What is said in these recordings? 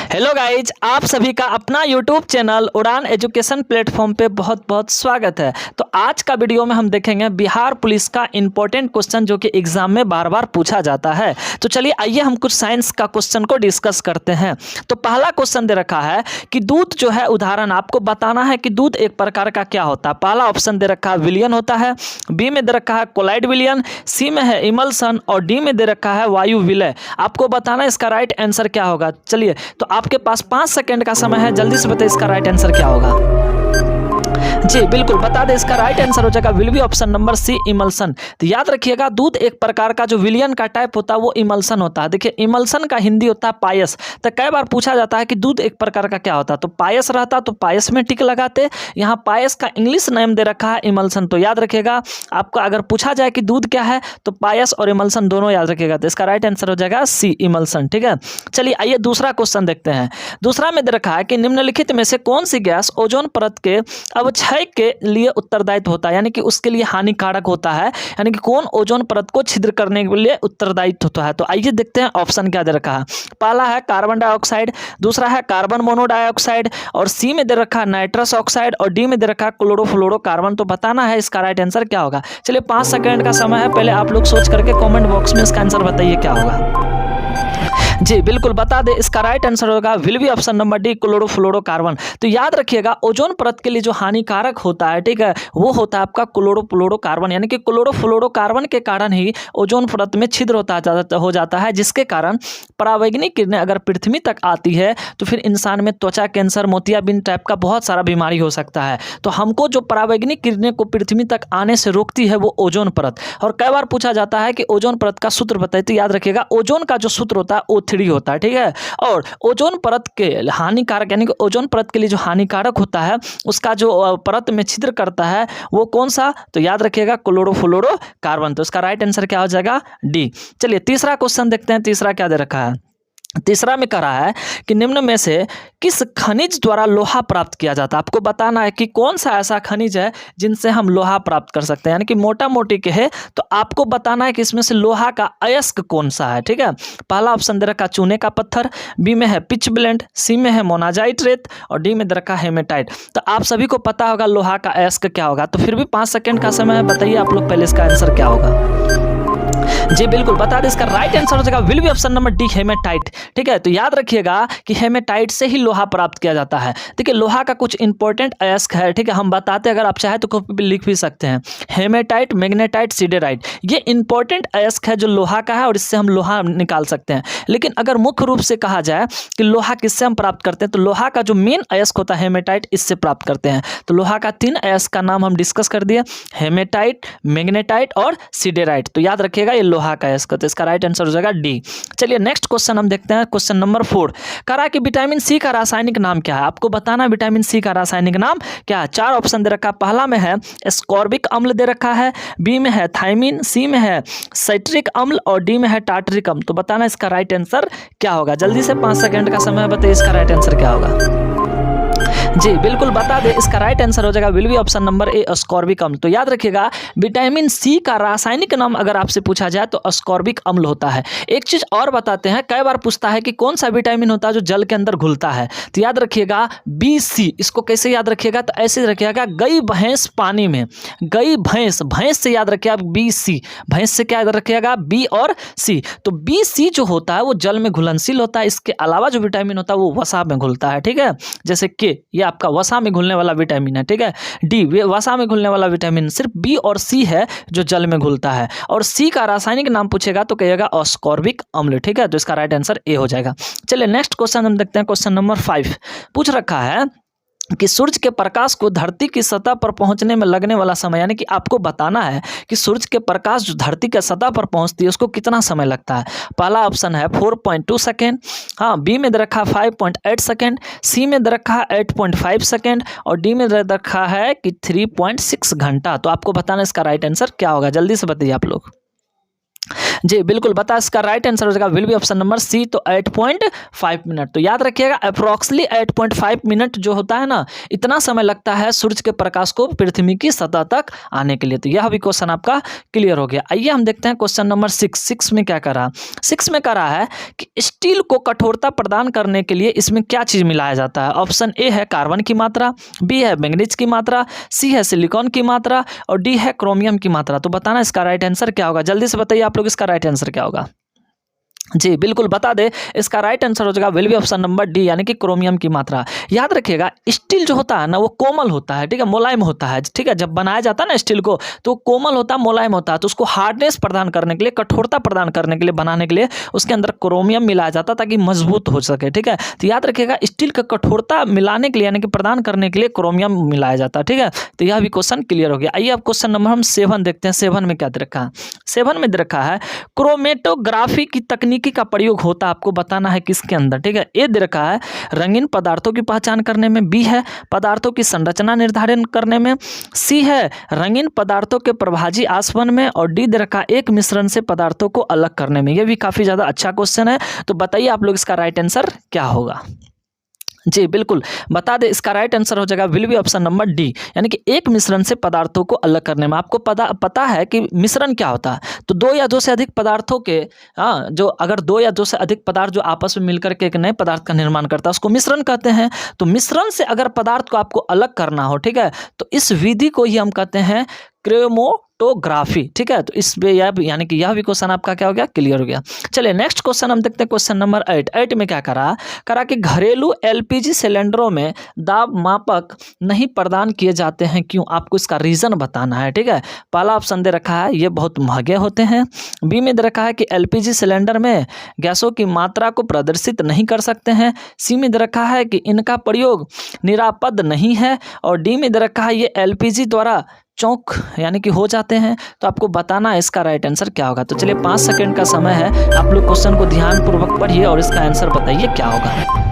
Hello guys, आप सभी का अपना यूट्यूब चैनल उड़ान एजुकेशन प्लेटफॉर्म पे बहुत बहुत स्वागत है। तो आज का वीडियो में हम देखेंगे बिहार पुलिस का इंपॉर्टेंट क्वेश्चन जो कि एग्जाम में बार बार पूछा जाता है। तो चलिए आइए हम कुछ साइंस का क्वेश्चन को डिस्कस करते हैं। तो पहला क्वेश्चन दे रखा है कि दूध जो है, उदाहरण आपको बताना है कि दूध एक प्रकार का क्या होता है। पहला ऑप्शन दे रखा है विलियन होता है, बी में दे रखा है कोलाइड विलियन, सी में है इमल्सन और डी में दे रखा है वायु विलय। आपको बताना है इसका राइट आंसर क्या होगा। चलिए, तो आपके पास 5 सेकंड का समय है, जल्दी से बताइए इसका राइट आंसर क्या होगा। जी बिल्कुल बता दें, इसका राइट आंसर हो जाएगा will be option number C emulsion. तो याद रखिएगा, दूध एक प्रकार का जो विलियन का टाइप होता है वो इमल्सन होता है। देखिए, इमल्सन का हिंदी होता है पायस। तो कई बार पूछा जाता है कि दूध एक प्रकार का क्या होता है, तो पायस रहता तो पायस में टिक लगाते। यहाँ पायस का इंग्लिश नेम दे रखा है इमल्सन। तो याद रखिएगा, आपका अगर पूछा जाए कि दूध क्या है तो पायस और इमल्सन दोनों याद रखिएगा। तो इसका राइट आंसर हो जाएगा सी इमल्सन। ठीक है, चलिए आइए दूसरा क्वेश्चन देखते हैं। दूसरा में दे रखा है कि निम्नलिखित में से कौन सी गैस ओजोन परत के अवक्षय के लिए उत्तरदायित्व होता है, यानी कि उसके लिए हानिकारक होता है, यानी कि कौन ओजोन परत को छिद्र करने के लिए उत्तरदायित्व होता है। तो आइए देखते हैं ऑप्शन क्या दे रखा है। पहला है कार्बन डाइऑक्साइड, दूसरा है कार्बन मोनोडाइऑक्साइड और सी में दे रखा है नाइट्रस ऑक्साइड और डी में दे रखा है क्लोरोफ्लोरोकार्बन। तो बताना है इसका राइट आंसर क्या होगा। चलिए 5 सेकंड का समय है, पहले आप लोग सोच करके कमेंट बॉक्स में इसका आंसर बताइए क्या होगा। जी बिल्कुल बता दे, इसका राइट आंसर होगा will be option number D chlorofluorocarbon. तो याद रखिएगा, ओजोन परत के लिए जो हानिकारक होता है, ठीक है, वो होता है आपका क्लोरोफ्लोरोकार्बन, यानी कि क्लोरोफ्लोरोकार्बन के कारण ही ओजोन परत में छिद्र हो जाता है, जिसके कारण परावैंगनी किरणें अगर पृथ्वी तक आती है तो फिर इंसान में त्वचा कैंसर, मोतियाबिंद टाइप का बहुत सारा बीमारी हो सकता है। तो हमको जो परावैंगनी किरणें को पृथ्वी तक आने से रोकती है वो ओजोन परत। और कई बार पूछा जाता है कि ओजोन परत का सूत्र बताइए। तो याद रखिएगा, ओजोन का जो सूत्र होता है O3 होता है। ठीक है, और ओजोन परत के हानिकारक, यानी कि ओजोन परत के लिए जो हानिकारक होता है उसका जो परत में छिद्र करता है वो कौन सा, तो याद रखिएगा क्लोरोफ्लोरोकार्बन। तो इसका राइट आंसर क्या हो जाएगा, डी। चलिए तीसरा क्वेश्चन देखते हैं, तीसरा क्या दे रखा है। तीसरा में कह रहा है कि निम्न में से किस खनिज द्वारा लोहा प्राप्त किया जाता है। आपको बताना है कि कौन सा ऐसा खनिज है जिनसे हम लोहा प्राप्त कर सकते हैं, यानी कि मोटा मोटी कहे तो आपको बताना है कि इसमें से लोहा का अयस्क कौन सा है। ठीक है, पहला ऑप्शन दे रखा चूने का पत्थर, बी में है पिच ब्लेंड, सी में है मोनाजाइट रेत और डी में दे रखा हेमेटाइट। तो आप सभी को पता होगा लोहा का अयस्क क्या होगा। तो फिर भी 5 सेकंड का समय है, बताइए आप लोग पहले इसका आंसर क्या होगा। जी बिल्कुल बता दें, इसका राइट आंसर हो जाएगा will be option number D haematite. ठीक है, तो याद रखिएगा कि हेमेटाइट से ही लोहा प्राप्त किया जाता है। ठीक है, लोहा का कुछ इंपॉर्टेंट अयस्क है। ठीक है, हम बताते हैं, अगर आप चाहे तो कॉपी पे लिख भी सकते हैं। हेमेटाइट, मैग्नेटाइट, सिडेराइट, ये इंपॉर्टेंट अयस्क है जो लोहा का है और इससे हम लोहा निकाल सकते हैं। लेकिन अगर मुख्य रूप से कहा जाए कि लोहा किससे हम प्राप्त करते हैं, तो लोहा का जो मेन अयस्क होता है हेमेटाइट, इससे प्राप्त करते हैं। तो लोहा का 3 अयस्क का नाम हम डिस्कस कर दिए, हेमेटाइट, मैग्नेटाइट और सिडेराइट। तो याद रखिएगा ये लोहा का अयस्क, तो इसका राइट आंसर हो जाएगा डी। चलिए नेक्स्ट क्वेश्चन हम देखते हैं, क्वेश्चन नंबर 4। कह रहा है कि विटामिन सी का रासायनिक नाम क्या है। आपको बताना है विटामिन सी का रासायनिक नाम क्या है। 4 ऑप्शन दे रखा है। पहला में है एस्कॉर्बिक अम्ल दे रखा है, बी में है थायमिन, सी में है साइट्रिक अम्ल और डी में है टार्टरिक अम्ल। तो बताना इसका राइट आंसर क्या होगा। जल्दी से 5 सेकंड का समय है, बताइए इसका राइट आंसर क्या होगा। जी बिल्कुल बता दें, इसका राइट आंसर हो जाएगा will be option number A ascorbic अम्ल। तो याद रखिएगा, विटामिन सी का रासायनिक नाम अगर आपसे पूछा जाए तो अस्कॉर्बिक अम्ल होता है। एक चीज और बताते हैं, कई बार पूछता है कि कौन सा विटामिन होता है जो जल के अंदर घुलता है। तो याद रखिएगा BC। इसको कैसे याद रखिएगा, तो ऐसे रखिएगा, गई भैंस पानी में, गई भैंस, भैंस से याद रखिएगा BC, भैंस से क्या याद रखिएगा B और C। तो BC जो होता है वो जल में घुलनशील होता है। इसके अलावा जो विटामिन होता है वो वसा में घुलता है। ठीक है, जैसे के ये आपका वसा में घुलने वाला विटामिन है। ठीक है, डी वसा में घुलने वाला विटामिन सिर्फ बी और सी है जो जल में घुलता है। और सी का रासायनिक नाम पूछेगा तो कहिएगा अस्कॉर्बिक अम्ल। ठीक है, तो इसका राइट आंसर ए हो जाएगा। चलिए नेक्स्ट क्वेश्चन हम देखते हैं, क्वेश्चन नंबर 5 पूछ रखा है कि सूर्य के प्रकाश को धरती की सतह पर पहुंचने में लगने वाला समय, यानी कि आपको बताना है कि सूर्य के प्रकाश जो धरती के सतह पर पहुंचती है उसको कितना समय लगता है। पहला ऑप्शन है 4.2 सेकेंड, हाँ, बी में दे रखा है 5.8 सेकेंड, सी में दे रखा है 8.5 सेकेंड और डी में दे रखा है कि 3.6 घंटा। तो आपको बताना इसका राइट आंसर क्या होगा। जल्दी से बताइए आप लोग। जी बिल्कुल, बता इसका राइट आंसर हो जाएगा will be option number C, तो 8.5 मिनट। तो याद रखिएगा अप्रोक्सली 8.5 मिनट जो होता है ना, इतना समय लगता है सूरज के प्रकाश को पृथ्वी की सतह तक आने के लिए। तो यह भी क्वेश्चन आपका क्लियर हो गया। आइए हम देखते हैं क्वेश्चन नंबर 6 में क्या कर रहा है। 6 में कह रहा है कि स्टील को कठोरता प्रदान करने के लिए इसमें क्या चीज मिलाया जाता है। ऑप्शन ए है कार्बन की मात्रा, बी है मैंगनीज की मात्रा, सी है सिलिकॉन की मात्रा और डी है क्रोमियम की मात्रा। तो बताना इसका राइट आंसर क्या होगा, जल्दी से बताइए आप लोग इसका राइट आंसर क्या होगा। जी बिल्कुल बता दे, इसका राइट आंसर हो जाएगा will be option number D, यानी कि क्रोमियम की मात्रा। याद रखिएगा स्टील जो होता है ना वो कोमल होता है, ठीक है, मुलायम होता है, ठीक है। जब बनाया जाता है ना स्टील को तो कोमल होता है, मुलायम होता है। तो उसको हार्डनेस प्रदान करने के लिए, कठोरता प्रदान करने के लिए, बनाने के लिए उसके अंदर क्रोमियम मिलाया जाता है ताकि मजबूत हो सके, ठीक है। तो याद रखिएगा स्टील का कठोरता मिलाने के लिए यानी कि प्रदान करने के लिए क्रोमियम मिलाया जाता है, ठीक है। तो यह भी क्वेश्चन क्लियर हो गया। आइए अब क्वेश्चन नंबर हम 7 देखते हैं। 7 में क्या दे रखा है। 7 में दे रखा है क्रोमेटोग्राफी की तकनीकी का प्रयोग होता, आपको बताना है किसके अंदर, ठीक है। ए दे रखा है रंगीन पदार्थों की पहचान करने में, बी है पदार्थों की संरचना निर्धारण करने में, सी है रंगीन पदार्थों के प्रभाजी आसवन में और डी दे रखा एक मिश्रण से पदार्थों को अलग करने में। यह भी काफी ज्यादा अच्छा क्वेश्चन है। तो बताइए आप लोग इसका राइट आंसर क्या होगा। जी बिल्कुल बता दे, इसका राइट आंसर हो जाएगा will be option number D, यानी कि एक मिश्रण से पदार्थों को अलग करने में। आपको पता है कि मिश्रण क्या होता है। तो दो या दो से अधिक पदार्थों के जो अगर दो या दो से अधिक पदार्थ जो आपस में मिलकर के एक नए पदार्थ का निर्माण करता है उसको मिश्रण कहते हैं। तो मिश्रण से अगर पदार्थ को आपको अलग करना हो, ठीक है, तो इस विधि को ही हम कहते हैं क्रोमेटोग्राफी, ठीक है। तो इस पे यानी कि यह भी क्वेश्चन आपका क्या हो गया, क्लियर हो गया। चलिए नेक्स्ट क्वेश्चन हम देखते हैं, क्वेश्चन नंबर 8 में क्या करा कि घरेलू एलपीजी सिलेंडरों में दाब मापक नहीं प्रदान किए जाते हैं, क्यों। आपको इसका रीजन बताना है, ठीक है। पहला ऑप्शन दे रखा है ये बहुत महंगे होते हैं, बी में दे रखा है कि एलपीजी सिलेंडर में गैसों की मात्रा को प्रदर्शित नहीं कर सकते हैं, सी में दे रखा है कि इनका प्रयोग निरापद नहीं है और डी में दे रखा है ये एलपीजी द्वारा चौक यानी कि हो जाते हैं। तो आपको बताना है इसका राइट आंसर क्या होगा। तो चलिए 5 सेकंड का समय है, आप लोग क्वेश्चन को ध्यानपूर्वक पढ़िए और इसका आंसर बताइए क्या होगा।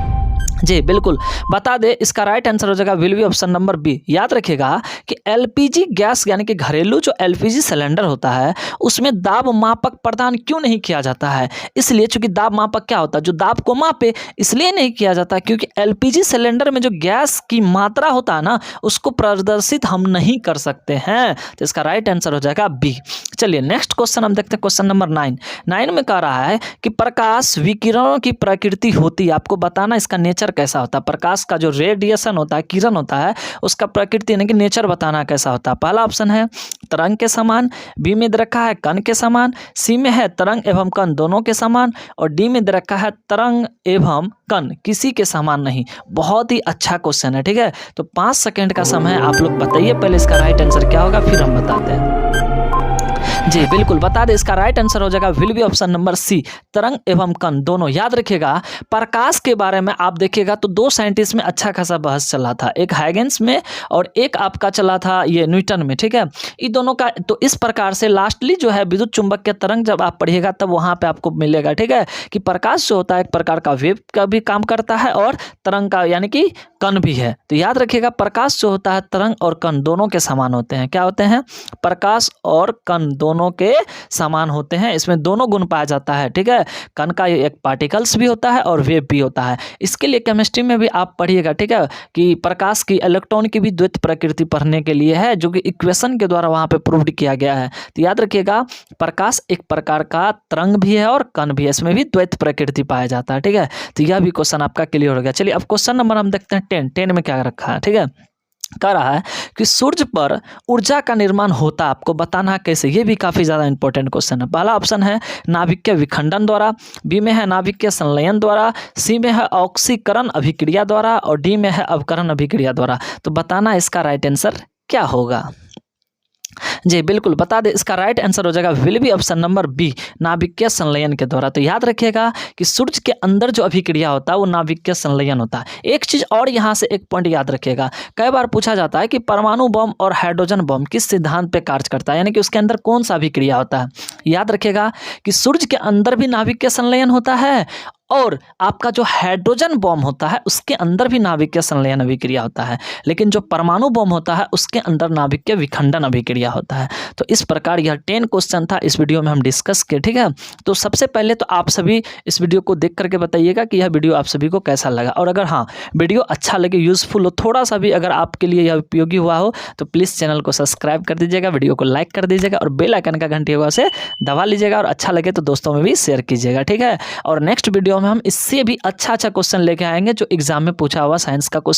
जी बिल्कुल बता दे, इसका राइट आंसर हो जाएगा will be option number B. याद रखिएगा कि एलपीजी गैस यानी कि घरेलू जो एलपीजी सिलेंडर होता है उसमें दाब मापक प्रदान क्यों नहीं किया जाता है। इसलिए चूंकि दाब मापक क्या होता है, जो दाब को मापे, इसलिए नहीं किया जाता क्योंकि एलपीजी सिलेंडर में जो गैस की मात्रा होता है ना उसको प्रदर्शित हम नहीं कर सकते हैं। तो इसका राइट आंसर हो जाएगा बी। चलिए नेक्स्ट क्वेश्चन हम देखते हैं, क्वेश्चन नंबर 9 में कह रहा है कि प्रकाश विकिरणों की प्रकृति होती है। आपको बताना इसका नेचर कैसा होता है। प्रकाश का जो रेडिएशन होता है, किरण होता है, उसका प्रकृति यानी कि नेचर बताना कैसा होता है। पहला ऑप्शन है तरंग के समान, बी में दे रखा है कण के समान, सी में है तरंग एवं कण दोनों के समान और डी में दे रखा है तरंग एवं कण किसी के समान नहीं। बहुत ही अच्छा क्वेश्चन है, ठीक है। तो 5 सेकंड का समय है, आप लोग बताइए पहले इसका राइट आंसर क्या होगा, फिर हम बताते हैं। जी बिल्कुल बता दे, इसका राइट आंसर हो जाएगा will be option number C, तरंग एवं कण दोनों। याद रखिएगा प्रकाश के बारे में आप देखिएगा तो दो साइंटिस्ट में अच्छा खासा बहस चला था, एक हाइगेंस में और एक आपका चला था ये न्यूटन में, ठीक है। इन दोनों का तो इस प्रकार से लास्टली जो है विद्युत चुंबक के तरंग जब आप पढ़िएगा तब वहां पे आपको मिलेगा, ठीक है, कि प्रकाश जो होता है एक प्रकार का वेव का भी काम करता है और तरंग का यानी कि कण भी है। तो याद रखिएगा प्रकाश जो होता है तरंग और कण दोनों के समान होते हैं। क्या होते हैं, प्रकाश और कण दोनों के समान होते हैं, इसमें दोनों गुण पाया जाता है, ठीक है। कण का एक पार्टिकल्स भी होता है और वेव भी होता है। इसके लिए केमिस्ट्री में भी आप पढ़िएगा, ठीक है, कि प्रकाश की इलेक्ट्रॉन की भी द्वैत प्रकृति पढ़ने के लिए है जो कि इक्वेशन के द्वारा वहां पे प्रूव्ड किया गया है। तो याद रखिएगा प्रकाश एक प्रकार का तरंग भी है और कण भी है, इसमें भी द्वैत प्रकृति पाया जाता है, ठीक है। तो यह भी क्वेश्चन आपका क्लियर हो गया। चलिए अब क्वेश्चन नंबर हम देखते हैं 10 में क्या रखा है, ठीक है। कह रहा है कि सूर्य पर ऊर्जा का निर्माण होता, आपको बताना है कैसे। ये भी काफी ज्यादा इंपॉर्टेंट क्वेश्चन है। पहला ऑप्शन है नाभिकीय विखंडन द्वारा, बी में है नाभिकीय संलयन द्वारा, सी में है ऑक्सीकरण अभिक्रिया द्वारा और डी में है अवकरण अभिक्रिया द्वारा। तो बताना इसका राइट आंसर क्या होगा। जी बिल्कुल बता दे, इसका राइट आंसर हो जाएगा will be option number B, नाभिकीय संलयन के द्वारा। तो याद रखिएगा कि सूर्य के अंदर जो अभिक्रिया होता है वो नाभिकीय संलयन होता है। एक चीज और यहाँ से एक पॉइंट याद रखिएगा, कई बार पूछा जाता है कि परमाणु बम और हाइड्रोजन बम किस सिद्धांत पे कार्य करता है, यानी कि उसके अंदर कौन सा अभिक्रिया होता है। याद रखिएगा कि सूर्य के अंदर भी नाभिकीय संलयन होता है और आपका जो हाइड्रोजन बॉम्ब होता है उसके अंदर भी नाभिकीय संलयन अभिक्रिया होता है, लेकिन जो परमाणु बॉम्ब होता है उसके अंदर नाभिकीय विखंडन अभिक्रिया होता है। तो इस प्रकार यह 10 क्वेश्चन था, इस वीडियो में हम डिस्कस किए। ठीक है, तो सबसे पहले तो आप सभी इस वीडियो को देख करके बताइएगा कि यह वीडियो आप सभी को कैसा लगा, और अगर हाँ वीडियो अच्छा लगे, यूजफुल हो, थोड़ा सा भी अगर आपके लिए यह उपयोगी हुआ हो तो प्लीज़ चैनल को सब्सक्राइब कर दीजिएगा, वीडियो को लाइक कर दीजिएगा और बेल आइकन का घंटी होगा उसे दबा लीजिएगा, और अच्छा लगे तो दोस्तों में भी शेयर कीजिएगा। ठीक है, और नेक्स्ट वीडियो में हम इससे भी अच्छा क्वेश्चन लेके आएंगे जो एग्जाम में पूछा हुआ साइंस का क्वेश्चन